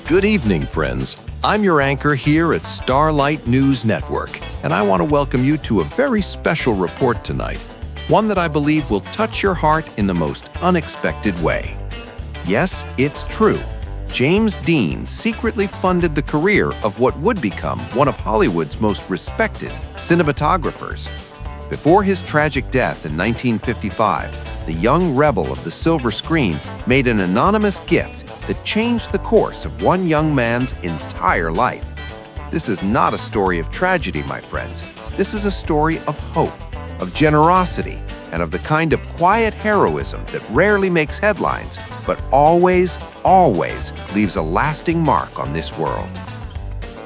Good evening, friends. I'm your anchor here at Starlight News Network, and I want to welcome you to a very special report tonight, one that I believe will touch your heart in the most unexpected way. Yes, it's true. James Dean secretly funded the career of what would become one of Hollywood's most respected cinematographers. Before his tragic death in 1955, the young rebel of the silver screen made an anonymous gift that changed the course of one young man's entire life. This is not a story of tragedy, my friends. This is a story of hope, of generosity, and of the kind of quiet heroism that rarely makes headlines, but always, always leaves a lasting mark on this world.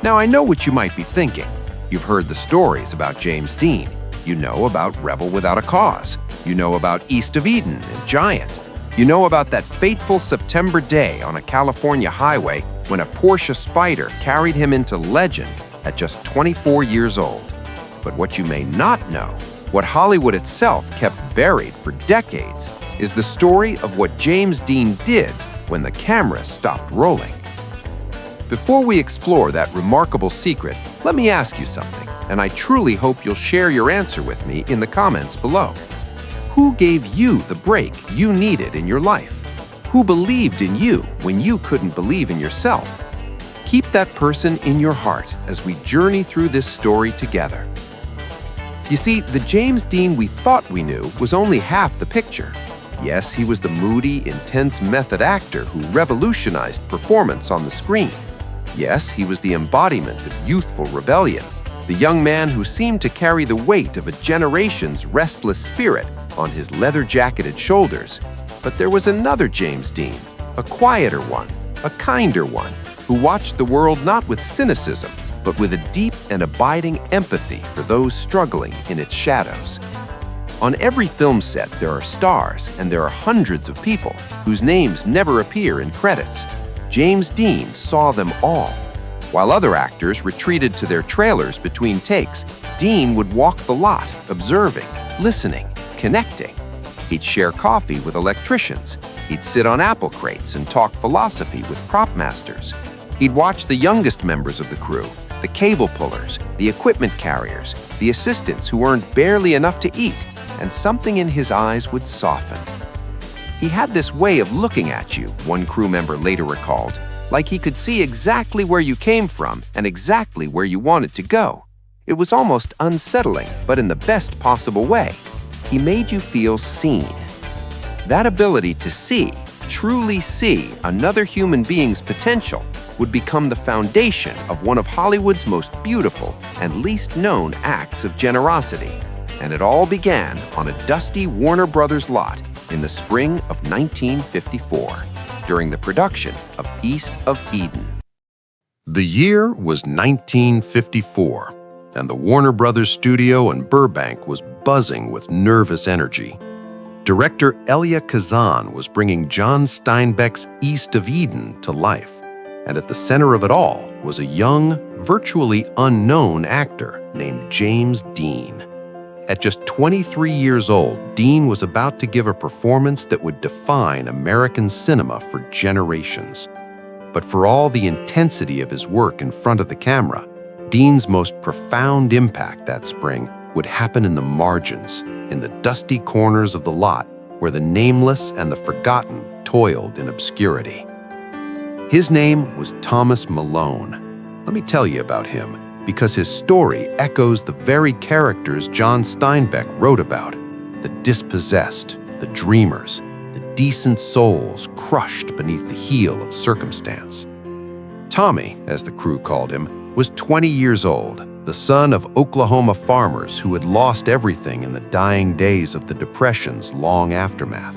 Now, I know what you might be thinking. You've heard the stories about James Dean. You know about Rebel Without a Cause. You know about East of Eden and Giant. You know about that fateful September day on a California highway when a Porsche Spyder carried him into legend at just 24 years old. But what you may not know, what Hollywood itself kept buried for decades, is the story of what James Dean did when the camera stopped rolling. Before we explore that remarkable secret, let me ask you something, and I truly hope you'll share your answer with me in the comments below. Who gave you the break you needed in your life? Who believed in you when you couldn't believe in yourself? Keep that person in your heart as we journey through this story together. You see, the James Dean we thought we knew was only half the picture. Yes, he was the moody, intense method actor who revolutionized performance on the screen. Yes, he was the embodiment of youthful rebellion, the young man who seemed to carry the weight of a generation's restless spirit on his leather-jacketed shoulders. But there was another James Dean, a quieter one, a kinder one, who watched the world not with cynicism, but with a deep and abiding empathy for those struggling in its shadows. On every film set, there are stars, and there are hundreds of people whose names never appear in credits. James Dean saw them all. While other actors retreated to their trailers between takes, Dean would walk the lot, observing, listening, connecting. He'd share coffee with electricians. He'd sit on apple crates and talk philosophy with prop masters. He'd watch the youngest members of the crew, the cable pullers, the equipment carriers, the assistants who earned barely enough to eat, and something in his eyes would soften. He had this way of looking at you, one crew member later recalled, like he could see exactly where you came from and exactly where you wanted to go. It was almost unsettling, but in the best possible way. He made you feel seen. That ability to see, truly see, another human being's potential would become the foundation of one of Hollywood's most beautiful and least known acts of generosity. And it all began on a dusty Warner Brothers lot in the spring of 1954, during the production of East of Eden. The year was 1954. And the Warner Brothers studio in Burbank was buzzing with nervous energy. Director Elia Kazan was bringing John Steinbeck's East of Eden to life, and at the center of it all was a young, virtually unknown actor named James Dean. At just 23 years old, Dean was about to give a performance that would define American cinema for generations. But for all the intensity of his work in front of the camera, Dean's most profound impact that spring would happen in the margins, in the dusty corners of the lot where the nameless and the forgotten toiled in obscurity. His name was Thomas Malone. Let me tell you about him, because his story echoes the very characters John Steinbeck wrote about: the dispossessed, the dreamers, the decent souls crushed beneath the heel of circumstance. Tommy, as the crew called him, was 20 years old, the son of Oklahoma farmers who had lost everything in the dying days of the Depression's long aftermath.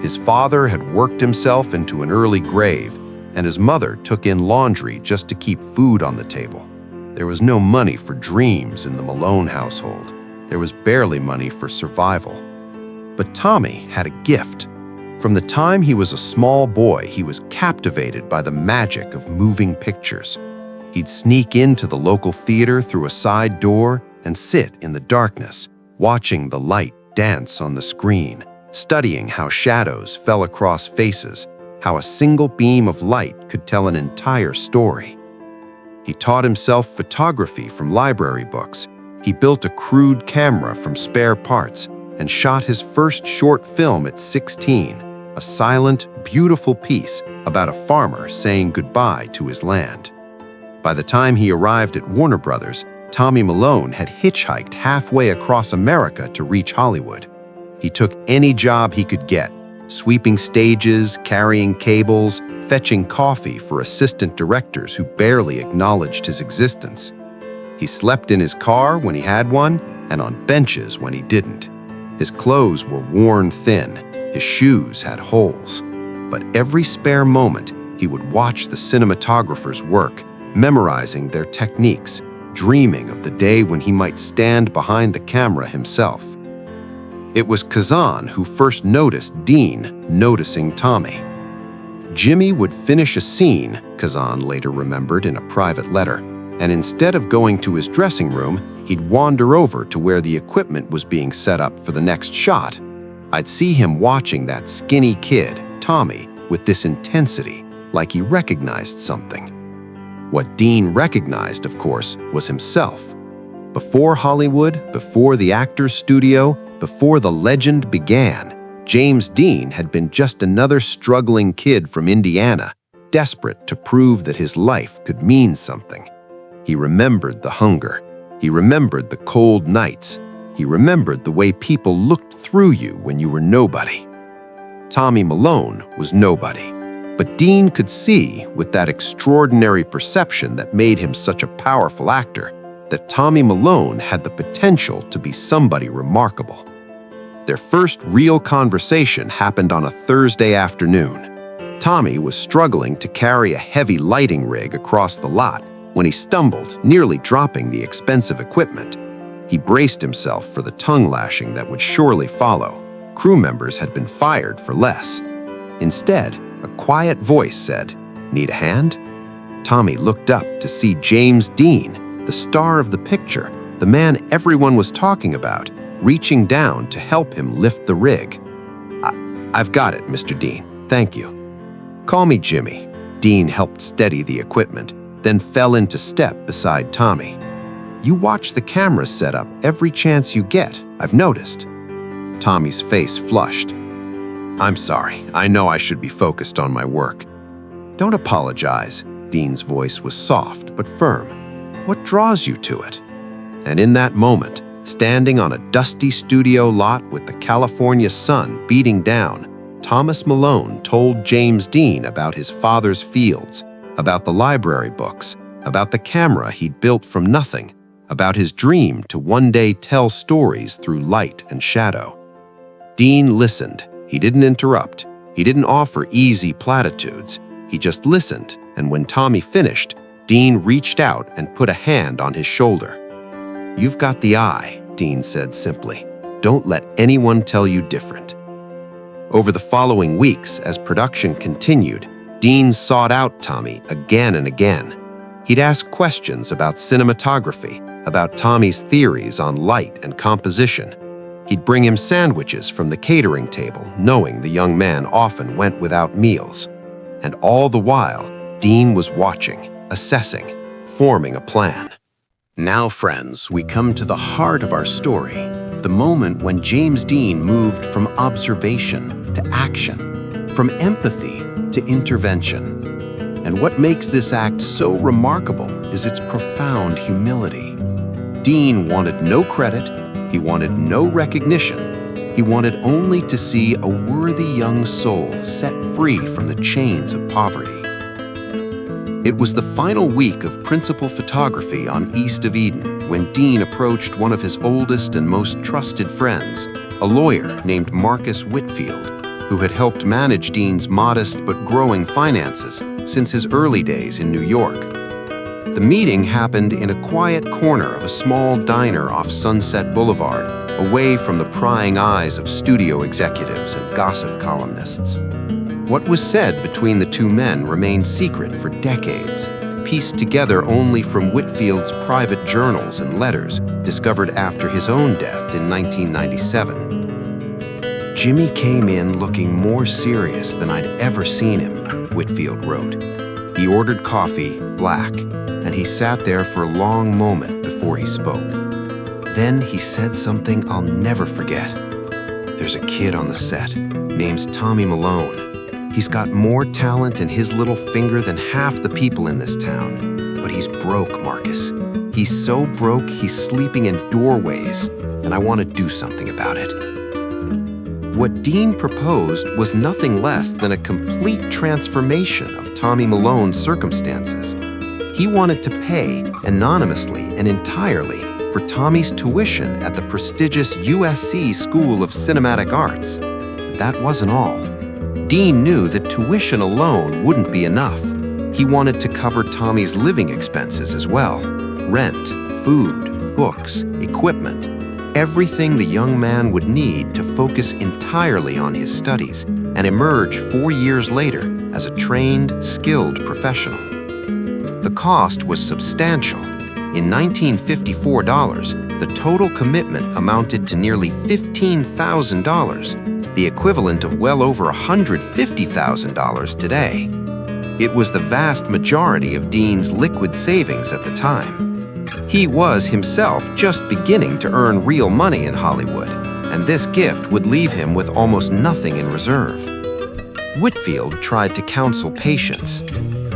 His father had worked himself into an early grave, and his mother took in laundry just to keep food on the table. There was no money for dreams in the Malone household. There was barely money for survival. But Tommy had a gift. From the time he was a small boy, he was captivated by the magic of moving pictures. He'd sneak into the local theater through a side door and sit in the darkness, watching the light dance on the screen, studying how shadows fell across faces, how a single beam of light could tell an entire story. He taught himself photography from library books. He built a crude camera from spare parts and shot his first short film at 16, a silent, beautiful piece about a farmer saying goodbye to his land. By the time he arrived at Warner Brothers, Tommy Malone had hitchhiked halfway across America to reach Hollywood. He took any job he could get, sweeping stages, carrying cables, fetching coffee for assistant directors who barely acknowledged his existence. He slept in his car when he had one, and on benches when he didn't. His clothes were worn thin, his shoes had holes. But every spare moment, he would watch the cinematographers work, memorizing their techniques, dreaming of the day when he might stand behind the camera himself. It was Kazan who first noticed Dean noticing Tommy. Jimmy would finish a scene, Kazan later remembered in a private letter, and instead of going to his dressing room, he'd wander over to where the equipment was being set up for the next shot. I'd see him watching that skinny kid, Tommy, with this intensity, like he recognized something. What Dean recognized, of course, was himself. Before Hollywood, before the actor's studio, before the legend began, James Dean had been just another struggling kid from Indiana, desperate to prove that his life could mean something. He remembered the hunger. He remembered the cold nights. He remembered the way people looked through you when you were nobody. Tommy Malone was nobody, but Dean could see, with that extraordinary perception that made him such a powerful actor, that Tommy Malone had the potential to be somebody remarkable. Their first real conversation happened on a Thursday afternoon. Tommy was struggling to carry a heavy lighting rig across the lot when he stumbled, nearly dropping the expensive equipment. He braced himself for the tongue lashing that would surely follow. Crew members had been fired for less. Instead, a quiet voice said, "Need a hand?" Tommy looked up to see James Dean, the star of the picture, the man everyone was talking about, reaching down to help him lift the rig. I've got it, Mr. Dean. Thank you." "Call me Jimmy." Dean helped steady the equipment, then fell into step beside Tommy. "You watch the camera setup every chance you get, I've noticed." Tommy's face flushed. "I'm sorry. I know I should be focused on my work." "Don't apologize." Dean's voice was soft but firm. "What draws you to it?" And in that moment, standing on a dusty studio lot with the California sun beating down, Thomas Malone told James Dean about his father's fields, about the library books, about the camera he'd built from nothing, about his dream to one day tell stories through light and shadow. Dean listened. He didn't interrupt. He didn't offer easy platitudes. He just listened, and when Tommy finished, Dean reached out and put a hand on his shoulder. "You've got the eye," Dean said simply. "Don't let anyone tell you different." Over the following weeks, as production continued, Dean sought out Tommy again and again. He'd ask questions about cinematography, about Tommy's theories on light and composition. He'd bring him sandwiches from the catering table, knowing the young man often went without meals. And all the while, Dean was watching, assessing, forming a plan. Now, friends, we come to the heart of our story, the moment when James Dean moved from observation to action, from empathy to intervention. And what makes this act so remarkable is its profound humility. Dean wanted no credit, he wanted no recognition, he wanted only to see a worthy young soul set free from the chains of poverty. It was the final week of principal photography on East of Eden when Dean approached one of his oldest and most trusted friends, a lawyer named Marcus Whitfield, who had helped manage Dean's modest but growing finances since his early days in New York. The meeting happened in a quiet corner of a small diner off Sunset Boulevard, away from the prying eyes of studio executives and gossip columnists. What was said between the two men remained secret for decades, pieced together only from Whitfield's private journals and letters discovered after his own death in 1997. Jimmy came in looking more serious than I'd ever seen him, Whitfield wrote. He ordered coffee, black, and he sat there for a long moment before he spoke. Then he said something I'll never forget. There's a kid on the set, name's Tommy Malone. He's got more talent in his little finger than half the people in this town. But he's broke, Marcus. He's so broke, he's sleeping in doorways, and I want to do something about it. What Dean proposed was nothing less than a complete transformation of Tommy Malone's circumstances. He wanted to pay, anonymously and entirely, for Tommy's tuition at the prestigious USC School of Cinematic Arts. But that wasn't all. Dean knew that tuition alone wouldn't be enough. He wanted to cover Tommy's living expenses as well. Rent, food, books, equipment, everything the young man would need to focus entirely on his studies and emerge 4 years later as a trained, skilled professional. The cost was substantial. In 1954 dollars, the total commitment amounted to nearly $15,000, the equivalent of well over $150,000 today. It was the vast majority of Dean's liquid savings at the time. He was himself just beginning to earn real money in Hollywood, and this gift would leave him with almost nothing in reserve. Whitfield tried to counsel patience.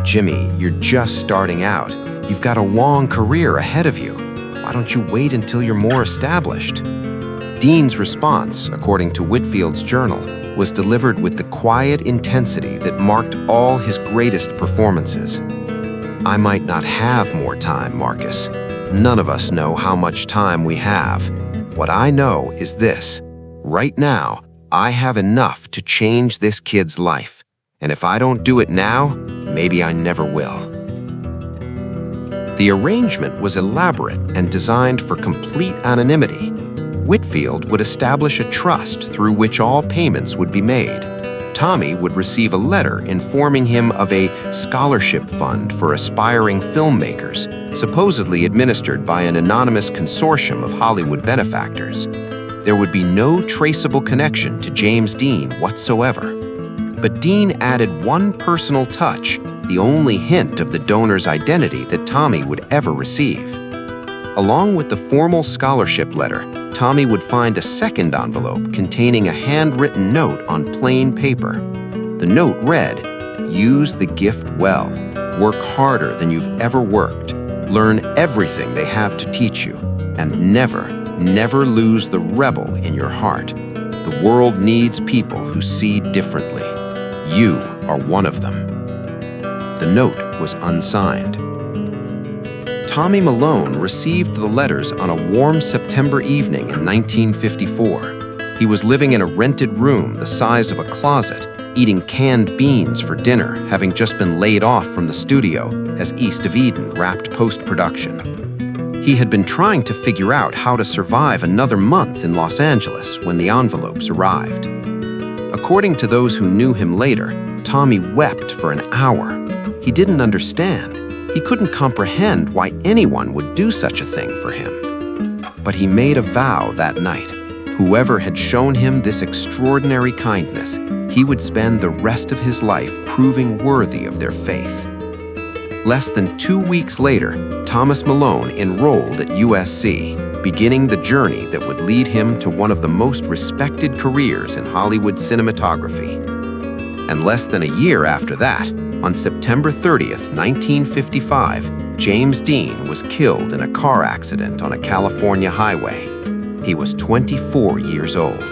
Jimmy, you're just starting out. You've got a long career ahead of you. Why don't you wait until you're more established? Dean's response, according to Whitfield's journal, was delivered with the quiet intensity that marked all his greatest performances. I might not have more time, Marcus. None of us know how much time we have. What I know is this. Right now, I have enough to change this kid's life. And if I don't do it now, maybe I never will. The arrangement was elaborate and designed for complete anonymity. Whitfield would establish a trust through which all payments would be made. Tommy would receive a letter informing him of a scholarship fund for aspiring filmmakers, supposedly administered by an anonymous consortium of Hollywood benefactors. There would be no traceable connection to James Dean whatsoever. But Dean added one personal touch, the only hint of the donor's identity that Tommy would ever receive. Along with the formal scholarship letter, Tommy would find a second envelope containing a handwritten note on plain paper. The note read, "Use the gift well. Work harder than you've ever worked. Learn everything they have to teach you. And never, never lose the rebel in your heart. The world needs people who see differently. You are one of them." The note was unsigned. Tommy Malone received the letters on a warm September evening in 1954. He was living in a rented room the size of a closet, eating canned beans for dinner, having just been laid off from the studio as East of Eden wrapped post-production. He had been trying to figure out how to survive another month in Los Angeles when the envelopes arrived. According to those who knew him later, Tommy wept for an hour. He didn't understand. He couldn't comprehend why anyone would do such a thing for him. But he made a vow that night. Whoever had shown him this extraordinary kindness, he would spend the rest of his life proving worthy of their faith. Less than 2 weeks later, Thomas Malone enrolled at USC, beginning the journey that would lead him to one of the most respected careers in Hollywood cinematography. And less than a year after that, on September 30th, 1955, James Dean was killed in a car accident on a California highway. He was 24 years old.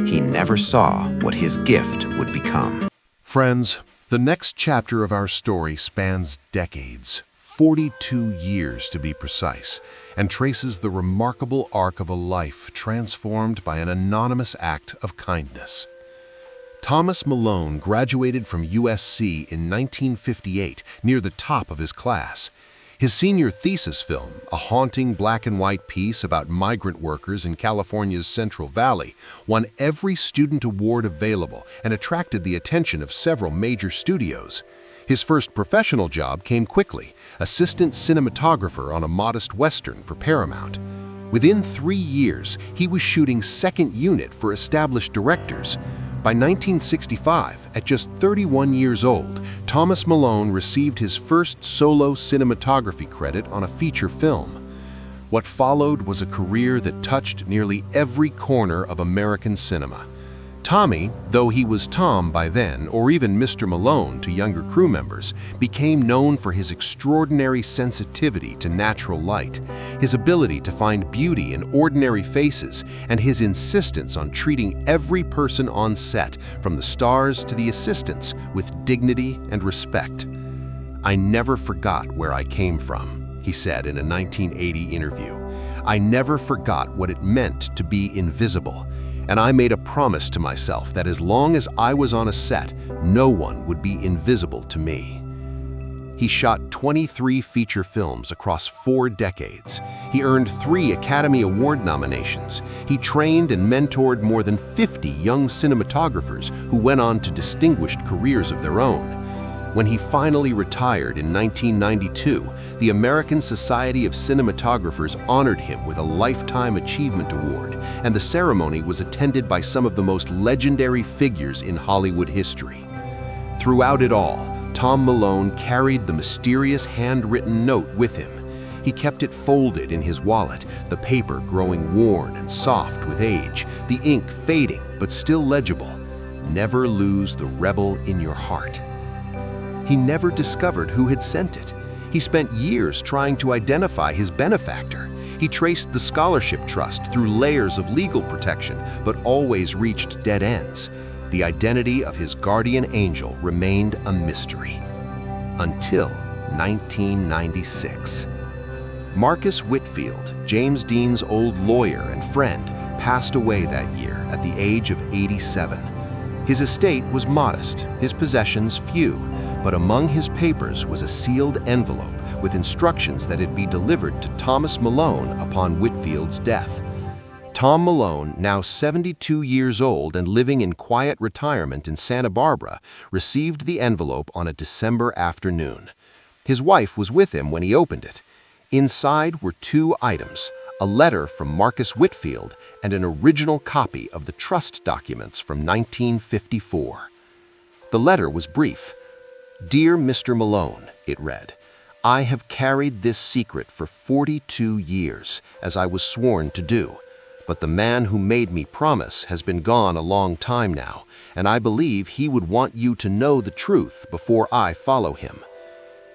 He never saw what his gift would become. Friends, the next chapter of our story spans decades, 42 years to be precise, and traces the remarkable arc of a life transformed by an anonymous act of kindness. Thomas Malone graduated from USC in 1958, near the top of his class. His senior thesis film, a haunting black and white piece about migrant workers in California's Central Valley, won every student award available and attracted the attention of several major studios. His first professional job came quickly, assistant cinematographer on a modest Western for Paramount. Within 3 years, he was shooting second unit for established directors. By 1965, at just 31 years old, Thomas Malone received his first solo cinematography credit on a feature film. What followed was a career that touched nearly every corner of American cinema. Tommy, though he was Tom by then, or even Mr. Malone to younger crew members, became known for his extraordinary sensitivity to natural light, his ability to find beauty in ordinary faces, and his insistence on treating every person on set, from the stars to the assistants, with dignity and respect. "I never forgot where I came from," he said in a 1980 interview. "I never forgot what it meant to be invisible. And I made a promise to myself that as long as I was on a set, no one would be invisible to me." He shot 23 feature films across 4 decades. He earned 3 Academy Award nominations. He trained and mentored more than 50 young cinematographers who went on to distinguished careers of their own. When he finally retired in 1992, the American Society of Cinematographers honored him with a Lifetime Achievement Award, and the ceremony was attended by some of the most legendary figures in Hollywood history. Throughout it all, Tom Malone carried the mysterious handwritten note with him. He kept it folded in his wallet, the paper growing worn and soft with age, the ink fading but still legible. "Never lose the rebel in your heart." He never discovered who had sent it. He spent years trying to identify his benefactor. He traced the scholarship trust through layers of legal protection, but always reached dead ends. The identity of his guardian angel remained a mystery. Until 1996. Marcus Whitfield, James Dean's old lawyer and friend, passed away that year at the age of 87. His estate was modest, his possessions few, but among his papers was a sealed envelope with instructions that it be delivered to Thomas Malone upon Whitfield's death. Tom Malone, now 72 years old and living in quiet retirement in Santa Barbara, received the envelope on a December afternoon. His wife was with him when he opened it. Inside were 2 items: a letter from Marcus Whitfield and an original copy of the trust documents from 1954. The letter was brief. "Dear Mr. Malone," it read, "I have carried this secret for 42 years, as I was sworn to do. But the man who made me promise has been gone a long time now, and I believe he would want you to know the truth before I follow him.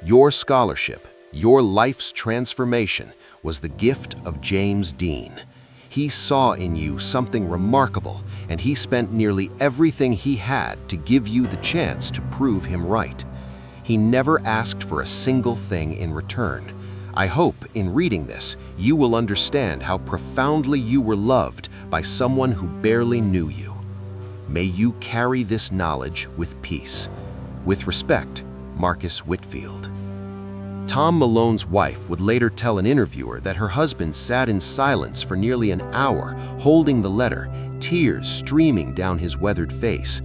Your scholarship, your life's transformation, was the gift of James Dean. He saw in you something remarkable, and he spent nearly everything he had to give you the chance to prove him right. He never asked for a single thing in return. I hope, in reading this, you will understand how profoundly you were loved by someone who barely knew you. May you carry this knowledge with peace. With respect, Marcus Whitfield." Tom Malone's wife would later tell an interviewer that her husband sat in silence for nearly an hour, holding the letter, tears streaming down his weathered face.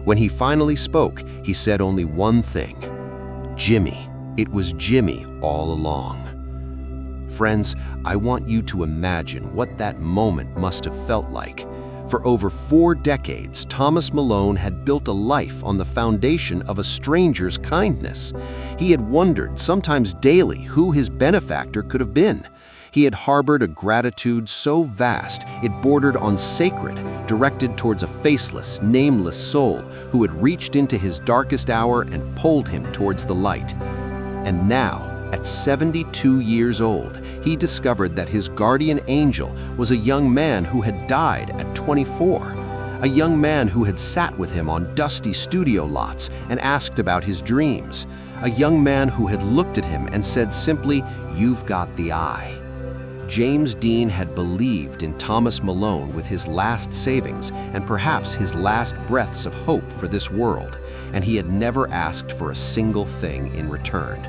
When he finally spoke, he said only one thing: "Jimmy. It was Jimmy all along." Friends, I want you to imagine what that moment must have felt like. For over 4 decades, Thomas Malone had built a life on the foundation of a stranger's kindness. He had wondered, sometimes daily, who his benefactor could have been. He had harbored a gratitude so vast it bordered on sacred, directed towards a faceless, nameless soul who had reached into his darkest hour and pulled him towards the light. And now, at 72 years old, he discovered that his guardian angel was a young man who had died at 24, a young man who had sat with him on dusty studio lots and asked about his dreams, a young man who had looked at him and said simply, "You've got the eye." James Dean had believed in Thomas Malone with his last savings and perhaps his last breaths of hope for this world, and he had never asked for a single thing in return.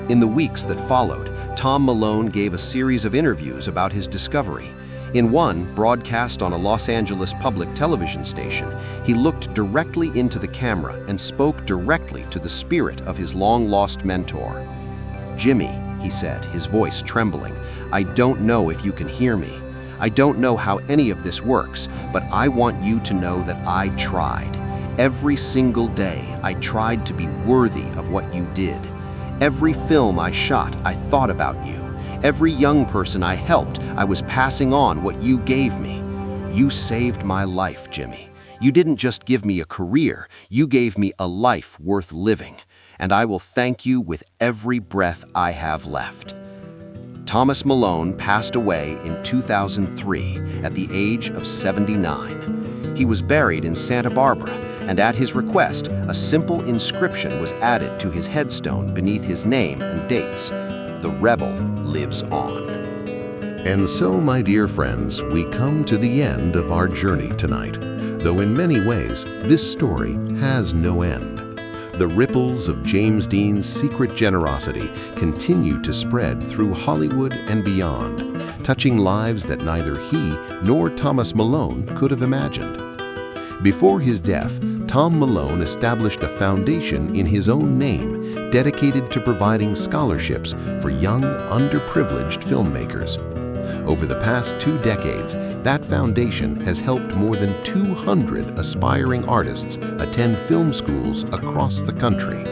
In the weeks that followed, Tom Malone gave a series of interviews about his discovery. In one, broadcast on a Los Angeles public television station, he looked directly into the camera and spoke directly to the spirit of his long-lost mentor. "Jimmy," he said, his voice trembling. "I don't know if you can hear me. I don't know how any of this works, but I want you to know that I tried. Every single day, I tried to be worthy of what you did. Every film I shot, I thought about you. Every young person I helped, I was passing on what you gave me. You saved my life, Jimmy. You didn't just give me a career, you gave me a life worth living. And I will thank you with every breath I have left." Thomas Malone passed away in 2003 at the age of 79. He was buried in Santa Barbara, and at his request, a simple inscription was added to his headstone beneath his name and dates. "The rebel lives on." And so, my dear friends, we come to the end of our journey tonight, though in many ways, this story has no end. The ripples of James Dean's secret generosity continue to spread through Hollywood and beyond, touching lives that neither he nor Thomas Malone could have imagined. Before his death, Tom Malone established a foundation in his own name dedicated to providing scholarships for young, underprivileged filmmakers. Over the past 2 decades, that foundation has helped more than 200 aspiring artists attend film schools across the country.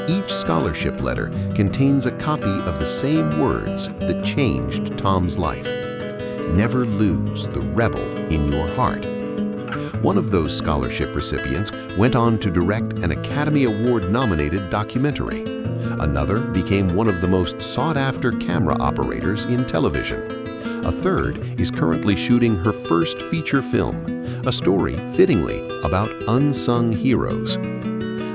Each scholarship letter contains a copy of the same words that changed Tom's life. Never lose the rebel in your heart. One of those scholarship recipients went on to direct an Academy Award-nominated documentary. Another became one of the most sought-after camera operators in television. A third is currently shooting her first feature film, a story, fittingly, about unsung heroes.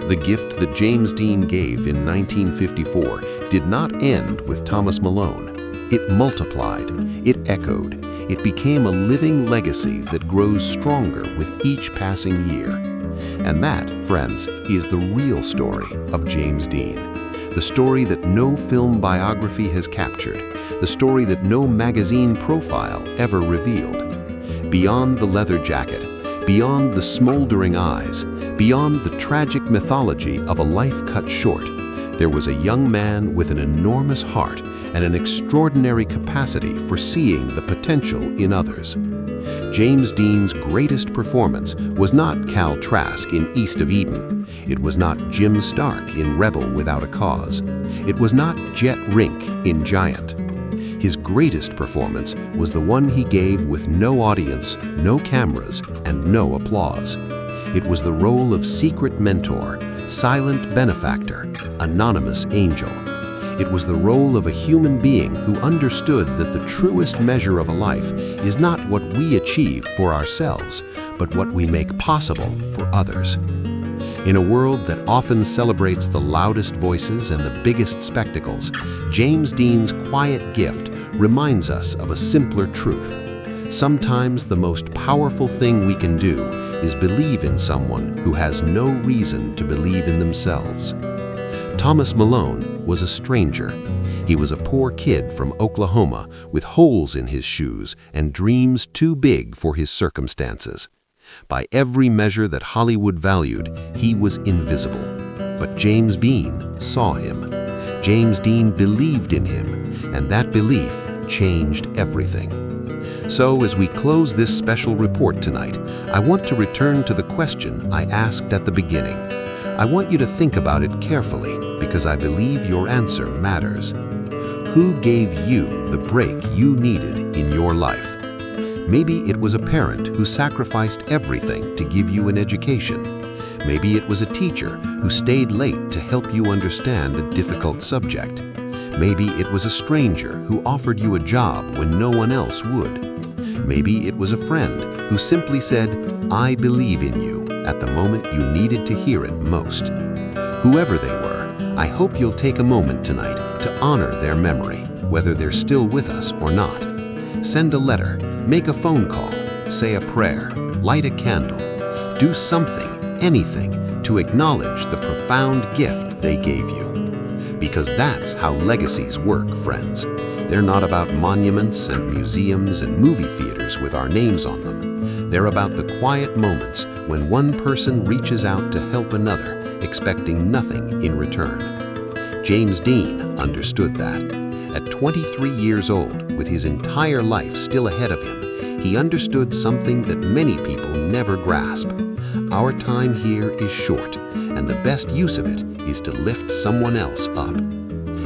The gift that James Dean gave in 1954 did not end with Thomas Malone. It multiplied, it echoed, it became a living legacy that grows stronger with each passing year. And that, friends, is the real story of James Dean. The story that no film biography has captured, the story that no magazine profile ever revealed. Beyond the leather jacket, beyond the smoldering eyes, beyond the tragic mythology of a life cut short, there was a young man with an enormous heart and an extraordinary capacity for seeing the potential in others. James Dean's greatest performance was not Cal Trask in East of Eden. It was not Jim Stark in Rebel Without a Cause. It was not Jet Rink in Giant. His greatest performance was the one he gave with no audience, no cameras, and no applause. It was the role of secret mentor, silent benefactor, anonymous angel. It was the role of a human being who understood that the truest measure of a life is not what we achieve for ourselves, but what we make possible for others. In a world that often celebrates the loudest voices and the biggest spectacles, James Dean's quiet gift reminds us of a simpler truth. Sometimes the most powerful thing we can do is believe in someone who has no reason to believe in themselves. Thomas Malone was a stranger. He was a poor kid from Oklahoma with holes in his shoes and dreams too big for his circumstances. By every measure that Hollywood valued, he was invisible. But James Dean saw him. James Dean believed in him, and that belief changed everything. So, as we close this special report tonight, I want to return to the question I asked at the beginning. I want you to think about it carefully, because I believe your answer matters. Who gave you the break you needed in your life? Maybe it was a parent who sacrificed everything to give you an education. Maybe it was a teacher who stayed late to help you understand a difficult subject. Maybe it was a stranger who offered you a job when no one else would. Maybe it was a friend who simply said, "I believe in you," at the moment you needed to hear it most. Whoever they were, I hope you'll take a moment tonight to honor their memory, whether they're still with us or not. Send a letter, make a phone call, say a prayer, light a candle. Do something, anything, to acknowledge the profound gift they gave you. Because that's how legacies work, friends. They're not about monuments and museums and movie theaters with our names on them. They're about the quiet moments when one person reaches out to help another, expecting nothing in return. James Dean understood that. At 23 years old, with his entire life still ahead of him, he understood something that many people never grasp. Our time here is short, and the best use of it is to lift someone else up.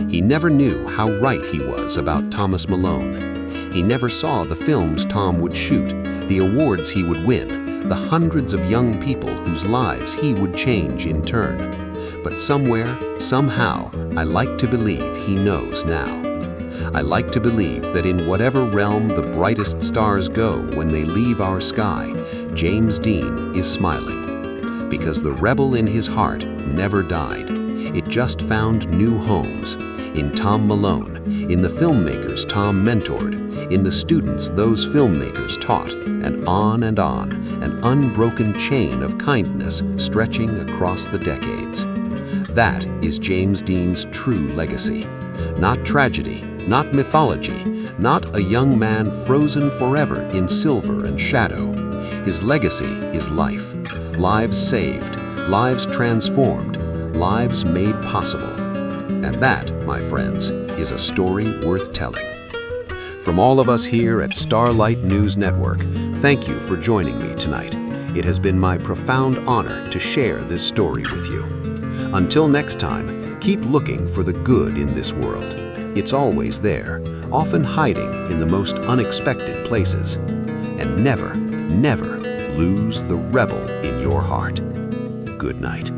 He never knew how right he was about Thomas Malone. He never saw the films Tom would shoot, the awards he would win, the hundreds of young people whose lives he would change in turn. But somewhere, somehow, I like to believe he knows now. I like to believe that in whatever realm the brightest stars go when they leave our sky, James Dean is smiling. Because the rebel in his heart never died. It just found new homes. In Tom Malone, in the filmmakers Tom mentored, in the students those filmmakers taught, and on, an unbroken chain of kindness stretching across the decades. That is James Dean's true legacy. Not tragedy, not mythology, not a young man frozen forever in silver and shadow. His legacy is life. Lives saved, lives transformed, lives made possible. And that, my friends, is a story worth telling. From all of us here at Starlight News Network, thank you for joining me tonight. It has been my profound honor to share this story with you. Until next time, keep looking for the good in this world. It's always there, often hiding in the most unexpected places. And never, never lose the rebel in your heart. Good night.